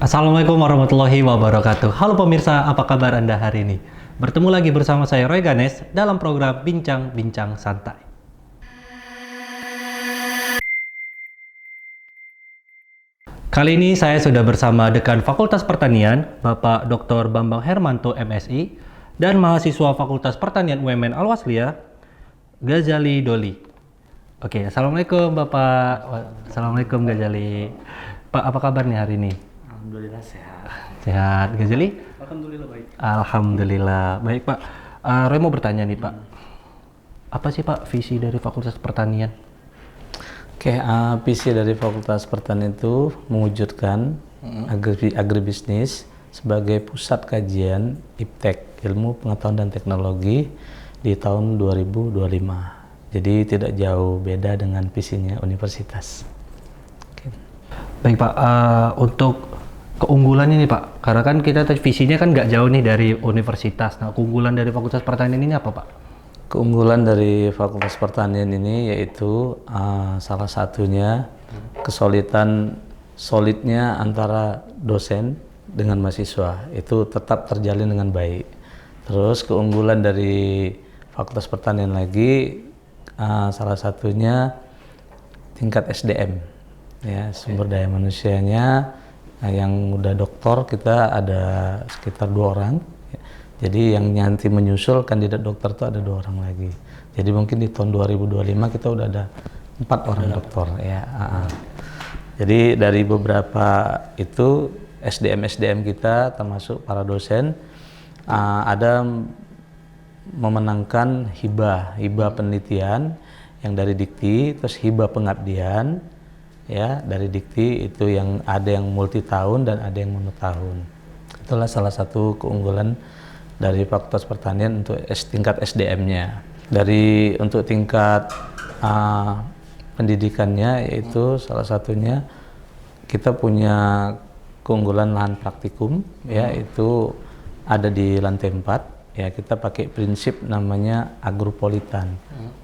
Assalamualaikum warahmatullahi wabarakatuh. Halo pemirsa, apa kabar Anda hari ini? Bertemu lagi bersama saya Roy Ganes dalam program Bincang-Bincang Santai. Kali ini saya sudah bersama Dekan Fakultas Pertanian, Bapak Dr. Bambang Hermanto MSI, dan mahasiswa Fakultas Pertanian UMN Al-Wasliyah, Ghazali Doli. Oke, Assalamualaikum Bapak. Assalamualaikum Ghazali. Pak, apa kabar nih hari ini? Alhamdulillah sehat. Sehat, Ghazali? Alhamdulillah baik. Alhamdulillah. Baik Pak, Roy mau bertanya nih Pak. Apa sih Pak visi dari Fakultas Pertanian? Oke, visi dari Fakultas Pertanian itu mewujudkan agribisnis sebagai pusat kajian IPTEK, Ilmu Pengetahuan dan Teknologi di tahun 2025. Jadi tidak jauh beda dengan visinya universitas. Oke. Baik Pak, untuk keunggulannya nih Pak, karena kan kita visinya kan nggak jauh nih dari universitas. Nah, keunggulan dari Fakultas Pertanian ini apa Pak? Keunggulan dari Fakultas Pertanian ini yaitu salah satunya solidnya antara dosen dengan mahasiswa itu tetap terjalin dengan baik. Terus keunggulan dari Fakultas Pertanian lagi salah satunya tingkat SDM, ya, sumber daya manusianya. Yang udah doktor kita ada sekitar 2 orang. Jadi yang nanti menyusul kandidat dokter itu ada 2 orang lagi. Jadi mungkin di tahun 2025 kita udah ada 4 orang dokter ya. Jadi dari beberapa itu SDM kita termasuk para dosen ada memenangkan hibah penelitian yang dari Dikti, terus hibah pengabdian ya dari Dikti itu yang ada yang multi tahun dan ada yang monotahun. Itulah salah satu keunggulan dari Fakultas Pertanian untuk tingkat SDM-nya. Untuk tingkat pendidikannya yaitu salah satunya kita punya keunggulan lahan praktikum ya, itu ada di lantai 4 ya, kita pakai prinsip namanya agropolitan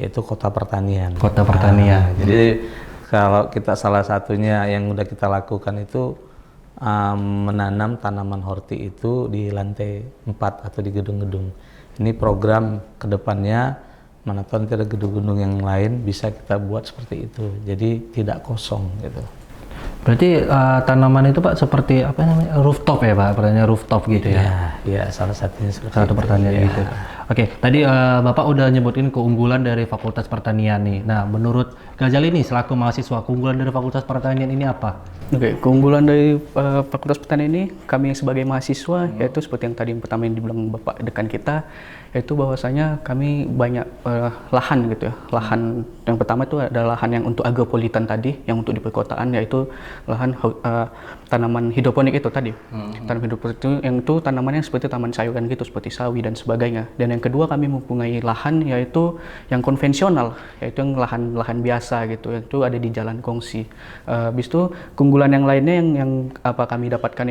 yaitu kota pertanian. Kota pertanian. Jadi kalau kita salah satunya yang udah kita lakukan itu menanam tanaman horti itu di lantai 4 atau di gedung-gedung. Ini program kedepannya, mana tahu nanti ada gedung-gedung yang lain bisa kita buat seperti itu. Jadi tidak kosong gitu. Berarti tanaman itu Pak seperti apa namanya, rooftop ya Pak? Pertanyaan rooftop gitu ya? Ya salah satunya seperti Satu itu. pertanian Ya. gitu. Oke, tadi Bapak udah nyebutin keunggulan dari Fakultas Pertanian nih. Nah, menurut Ghazali nih selaku mahasiswa, keunggulan dari Fakultas Pertanian ini apa? Oke, keunggulan dari Fakultas Pertanian ini, kami sebagai mahasiswa, yaitu seperti yang tadi yang pertama yang dibilang Bapak dekan kita, yaitu bahwasanya kami banyak lahan gitu ya. Lahan yang pertama itu adalah lahan yang untuk agropolitan tadi, yang untuk di perkotaan, yaitu lahan tanaman hidroponik itu tadi. Tanaman hidroponik itu yang itu tanamannya seperti taman sayuran gitu, seperti sawi dan sebagainya. Dan yang kedua kami mempunyai lahan yaitu yang konvensional, yaitu yang lahan biasa gitu, itu ada di jalan kongsi. Habis itu keunggulan yang lainnya yang apa kami dapatkan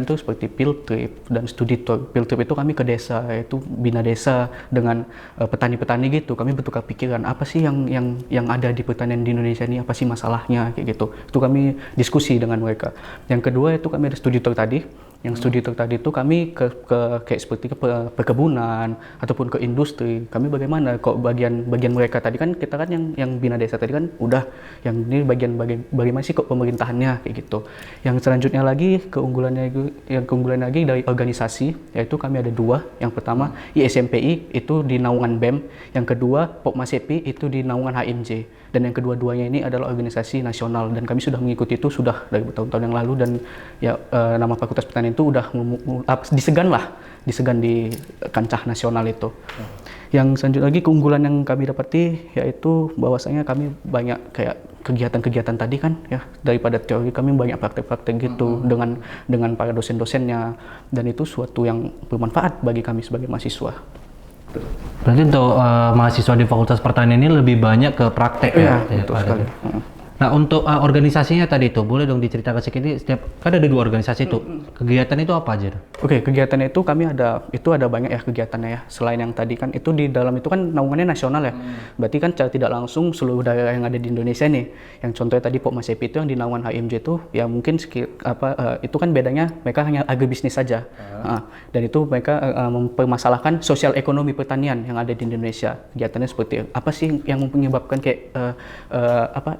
itu seperti field trip dan studi tour. Field trip itu kami ke desa, yaitu bina desa dengan petani-petani gitu. Kami bertukar pikiran apa sih yang ada di pertanian di Indonesia ini, apa sih masalahnya kayak gitu. Itu kami diskusi dengan mereka. Yang kedua itu kami ada studi tour tadi. Yang studi tour tadi itu kami ke kayak seperti ke perkebunan ataupun ke industri. Kami bagaimana kok bagian mereka tadi kan kita kan yang bina desa tadi kan udah, yang ini bagaimana sih kok pemerintahannya kayak gitu. Yang selanjutnya lagi keunggulan lagi dari organisasi, yaitu kami ada 2. Yang pertama ISMPI itu di naungan BEM, yang kedua Pokmasepi itu di naungan HMJ. Dan yang kedua-duanya ini adalah organisasi nasional dan kami sudah mengikuti itu sudah dari bertahun-tahun yang lalu, dan ya nama Fakultas Pertanian itu udah disegan di kancah nasional itu. Yang selanjutnya lagi keunggulan yang kami dapati yaitu bahwasanya kami banyak kayak kegiatan-kegiatan tadi kan ya, daripada teori kami banyak praktek-praktek gitu dengan para dosen-dosennya, dan itu suatu yang bermanfaat bagi kami sebagai mahasiswa. Berarti untuk mahasiswa di Fakultas Pertanian ini lebih banyak ke praktek ya? Betul sekali. Nah, untuk organisasinya tadi itu, boleh dong diceritakan sedikit, kan ada 2 organisasi itu. Kegiatan itu apa aja? Oke, kegiatannya itu kami ada banyak ya kegiatannya ya. Selain yang tadi kan itu di dalam itu kan naungannya nasional ya. Berarti kan secara tidak langsung seluruh daerah yang ada di Indonesia nih. Yang contohnya tadi Pok Mas Epi itu yang di naungan HIMJ itu ya mungkin itu kan bedanya mereka hanya agribisnis saja. Dan itu mereka mempermasalahkan sosial ekonomi pertanian yang ada di Indonesia. Kegiatannya seperti apa sih yang menyebabkan kayak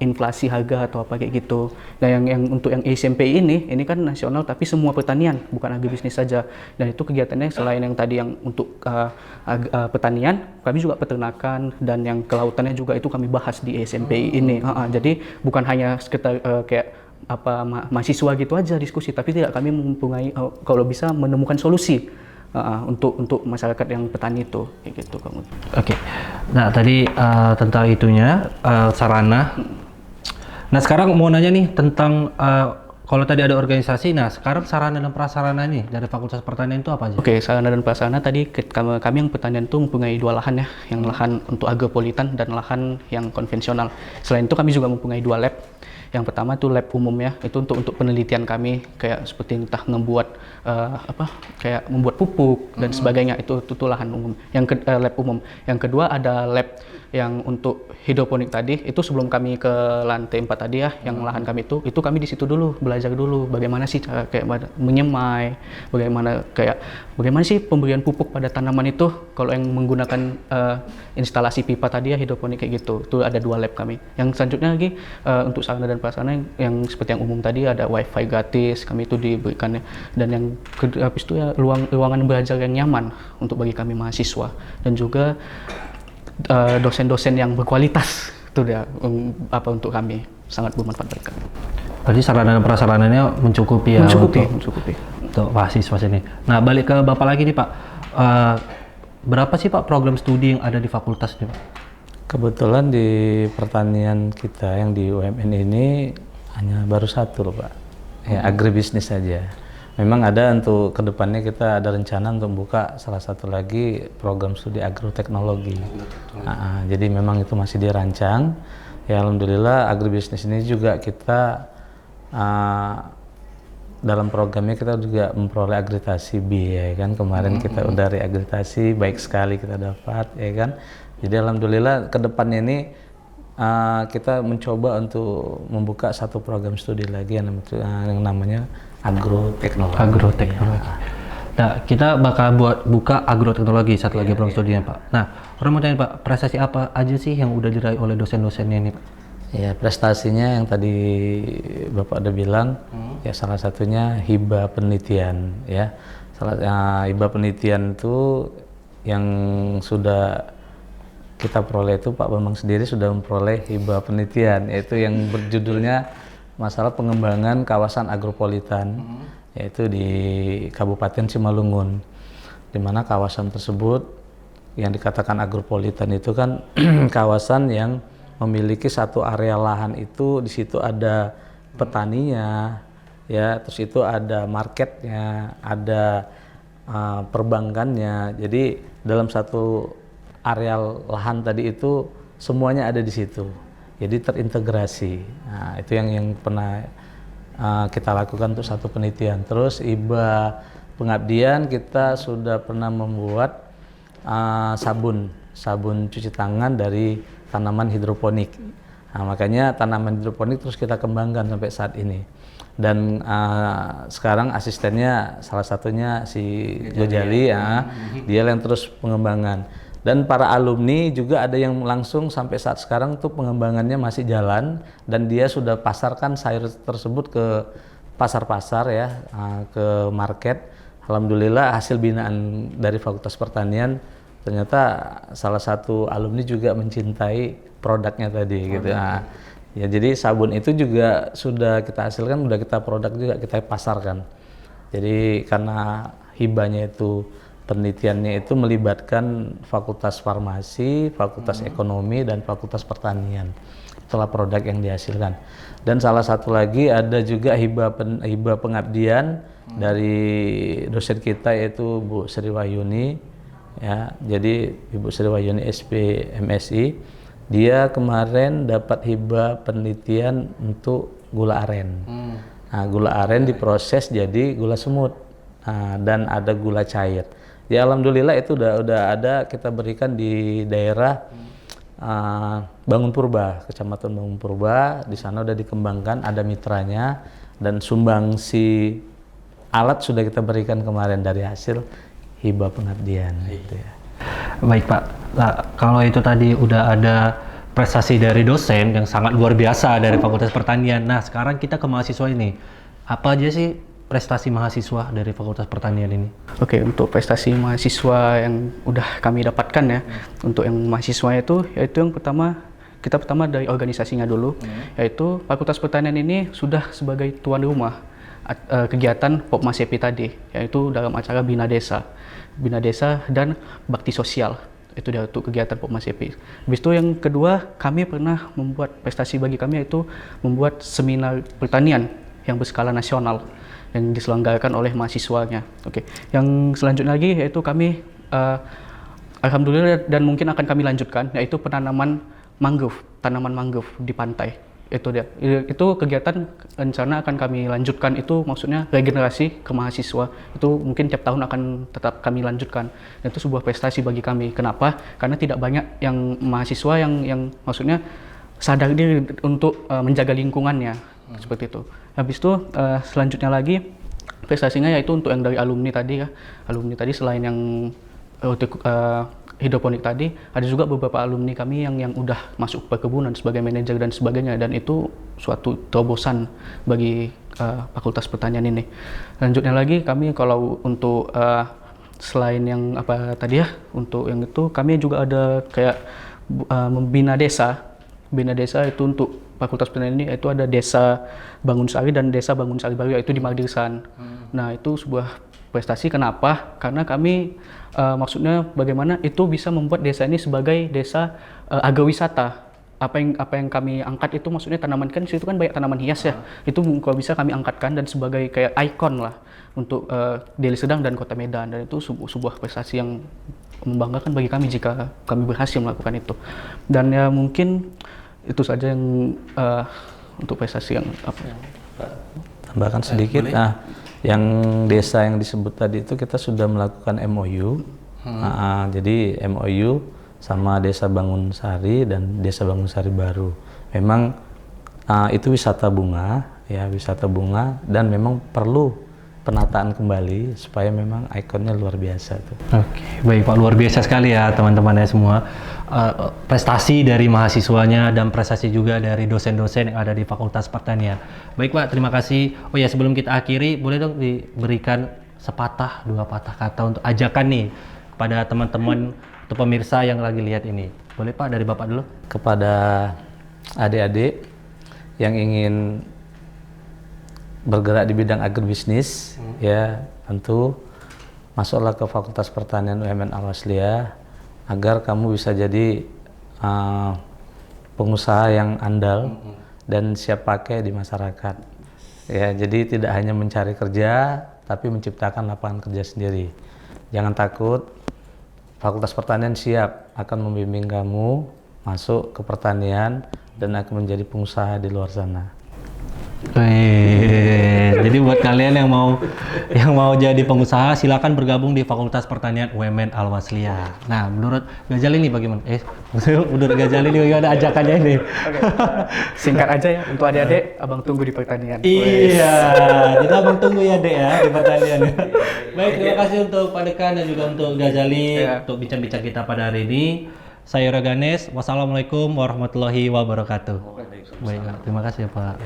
inflasi harga atau apa kayak gitu. Nah, yang untuk yang SMP ini kan nasional tapi semua pertanian, bukan agribisnis saja. Dan itu kegiatannya selain yang tadi yang untuk pertanian, kami juga peternakan dan yang kelautannya juga itu kami bahas di SMP ini. Jadi bukan hanya sekitar kayak mahasiswa gitu aja diskusi, tapi tidak, kami mempunyai kalau bisa menemukan solusi untuk masyarakat yang petani itu kayak gitu kamu. Oke. Nah, tadi tentang itunya sarana. Nah, sekarang mau nanya nih tentang kalau tadi ada organisasi, nah sekarang sarana dan prasarana nih dari Fakultas Pertanian itu apa aja? Oke, sarana dan prasarana tadi kami yang pertanian itu mempunyai 2 lahan ya, yang lahan untuk agropolitan dan lahan yang konvensional. Selain itu kami juga mempunyai 2 lab. Yang pertama itu lab umum ya, itu untuk penelitian kami kayak seperti entah membuat kayak membuat pupuk dan sebagainya, itu lahan umum. Lab umum. Yang kedua ada lab yang untuk hidroponik tadi, itu sebelum kami ke lantai 4 tadi ya, yang lahan kami itu kami di situ dulu belajar dulu bagaimana sih cara kayak menyemai, bagaimana sih pemberian pupuk pada tanaman itu kalau yang menggunakan instalasi pipa tadi ya, hidroponik kayak gitu. Itu ada 2 lab kami. Yang selanjutnya lagi untuk sarana dan prasarana yang seperti yang umum tadi ada wifi gratis kami itu diberikan, dan yang habis itu ya ruangan belajar yang nyaman untuk bagi kami mahasiswa, dan juga dosen-dosen yang berkualitas itu dia untuk kami sangat bermanfaat bagi kami. Berarti sarana dan prasarananya mencukupi ya Mencukupi. untuk mahasiswa sini. Nah, balik ke Bapak lagi nih Pak. Berapa sih Pak program studi yang ada di fakultas nih Pak? Kebetulan di pertanian kita yang di UMN ini hanya baru 1 loh Pak, ya agribisnis saja. Memang ada untuk kedepannya kita ada rencana untuk membuka salah satu lagi program studi agroteknologi. Jadi memang itu masih dirancang. Ya alhamdulillah agribisnis ini juga kita dalam programnya kita juga memperoleh akreditasi B ya kan. Kemarin kita udah reakreditasi, baik sekali kita dapat ya kan. Jadi alhamdulillah kedepannya ini kita mencoba untuk membuka satu program studi lagi yang namanya agroteknologi. Ya. Nah, kita bakal buka agroteknologi satu lagi program studinya Pak. Nah, orang mau tanya Pak, prestasi apa aja sih yang udah diraih oleh dosen-dosennya ini Pak? Ya, prestasinya yang tadi Bapak udah bilang, ya salah satunya hibah penelitian ya. Hibah penelitian itu yang sudah kita peroleh itu Pak Bambang sendiri sudah memperoleh hibah penelitian, yaitu yang berjudulnya masalah pengembangan kawasan agropolitan, yaitu di Kabupaten Simalungun, di mana kawasan tersebut yang dikatakan agropolitan itu kan kawasan yang memiliki satu area lahan itu, di situ ada petaninya, ya, terus itu ada marketnya, ada perbankannya. Jadi dalam satu area lahan tadi itu semuanya ada di situ. Jadi terintegrasi. Nah, itu yang pernah kita lakukan untuk satu penelitian. Terus hibah pengabdian kita sudah pernah membuat sabun cuci tangan dari tanaman hidroponik. Nah, makanya tanaman hidroponik terus kita kembangkan sampai saat ini. Dan sekarang asistennya salah satunya si Jojali ya, dia yang terus pengembangan. Dan para alumni juga ada yang langsung sampai saat sekarang tuh pengembangannya masih jalan, dan dia sudah pasarkan sayur tersebut ke pasar-pasar ya, ke market. Alhamdulillah hasil binaan dari Fakultas Pertanian, ternyata salah satu alumni juga mencintai produknya tadi gitu. Ya jadi sabun itu juga sudah kita hasilkan, sudah kita produk juga kita pasarkan. Jadi karena hibahnya itu, penelitiannya itu melibatkan Fakultas Farmasi, Fakultas Ekonomi, dan Fakultas Pertanian. Itulah produk yang dihasilkan. Dan salah satu lagi ada juga hibah pengabdian dari dosen kita, yaitu Bu Sri Wahyuni. Ya, jadi Ibu Sri Wahyuni SP MSI, Dia kemarin dapat hibah penelitian untuk gula aren. Nah, gula aren diproses jadi gula semut. Nah, dan ada gula cair. Ya alhamdulillah itu udah ada kita berikan di daerah Bangun Purba, Kecamatan Bangun Purba. Di sana udah dikembangkan, ada mitranya, dan sumbangsi alat sudah kita berikan kemarin dari hasil hibah pengabdian. Gitu ya. Baik Pak, nah, kalau itu tadi udah ada prestasi dari dosen yang sangat luar biasa dari Fakultas Pertanian. Nah sekarang kita ke mahasiswa ini. Apa aja sih prestasi mahasiswa dari Fakultas Pertanian ini? Oke, untuk prestasi mahasiswa yang udah kami dapatkan ya, untuk yang mahasiswa itu, yaitu yang pertama dari organisasinya dulu, yaitu Fakultas Pertanian ini sudah sebagai tuan rumah kegiatan Popmasepi tadi, yaitu dalam acara Bina Desa dan Bakti Sosial. Itu dia untuk kegiatan Popmasepi. Habis itu yang kedua, kami pernah membuat prestasi bagi kami, yaitu membuat seminar pertanian yang berskala nasional yang diselenggarakan oleh mahasiswanya. Oke. Yang selanjutnya lagi yaitu kami alhamdulillah dan mungkin akan kami lanjutkan, yaitu tanaman mangrove di pantai. Itu dia. Itu kegiatan rencana akan kami lanjutkan, itu maksudnya regenerasi ke mahasiswa. Itu mungkin tiap tahun akan tetap kami lanjutkan. Dan itu sebuah prestasi bagi kami. Kenapa? Karena tidak banyak yang mahasiswa yang maksudnya sadar diri untuk menjaga lingkungannya. Seperti itu. Habis itu selanjutnya lagi prestasinya yaitu untuk yang dari alumni tadi ya. Alumni tadi selain yang hidroponik tadi, ada juga beberapa alumni kami yang udah masuk perkebunan sebagai manajer dan sebagainya, dan itu suatu terobosan bagi Fakultas Pertanian ini. Selanjutnya lagi kami kalau untuk selain yang apa tadi ya, untuk yang itu kami juga ada kayak membina desa. Bina desa itu untuk Fakultas Pertanian ini, itu ada Desa Bangun Sari dan Desa Bangun Sari Baru, yaitu di Mardirsan. Nah itu sebuah prestasi. Kenapa? Karena kami maksudnya bagaimana itu bisa membuat desa ini sebagai desa agrowisata. Apa yang kami angkat itu maksudnya tanaman, kan situ kan banyak tanaman hias ya. Itu kalau bisa kami angkatkan dan sebagai kayak ikon lah untuk Deli Serdang dan Kota Medan, dan itu sebuah prestasi yang membanggakan bagi kami jika kami berhasil melakukan itu. Dan ya mungkin itu saja yang untuk prestasi yang apa. Tambahkan sedikit. Nah, yang desa yang disebut tadi itu kita sudah melakukan MOU. Jadi MOU sama Desa Bangun Sari dan Desa Bangun Sari Baru. Memang itu wisata bunga, dan memang perlu penataan kembali supaya memang ikonnya luar biasa tuh. Oke, baik Pak, luar biasa sekali ya teman-teman ya semua. Prestasi dari mahasiswanya dan prestasi juga dari dosen-dosen yang ada di Fakultas Pertanian. Baik Pak, terima kasih. Oh ya, sebelum kita akhiri, boleh dong diberikan sepatah, dua patah kata untuk ajakan nih kepada teman-teman atau pemirsa yang lagi lihat ini. Boleh Pak, dari Bapak dulu. Kepada adik-adik yang ingin bergerak di bidang agribisnis, ya tentu masuklah ke Fakultas Pertanian UMN Al-Wasliyah agar kamu bisa jadi pengusaha yang andal dan siap pakai di masyarakat. Ya, jadi tidak hanya mencari kerja, tapi menciptakan lapangan kerja sendiri. Jangan takut, Fakultas Pertanian siap akan membimbing kamu masuk ke pertanian dan akan menjadi pengusaha di luar sana. Jadi buat kalian yang mau jadi pengusaha, silakan bergabung di Fakultas Pertanian UMN Al-Wasliyah. Nah, menurut Ghazali ini bagaimana? Menurut Ghazali ini ada ajakannya ini. Oke. Singkat aja ya, untuk adik-adik, abang tunggu di pertanian. Iya, kita abang tunggu ya Dek ya di pertanian. Baik, terima kasih untuk Pak Dekan dan juga untuk Ghazali untuk bincang-bincang kita pada hari ini. Saya Raganes, wassalamualaikum warahmatullahi wabarakatuh. Baik, terima kasih ya Pak.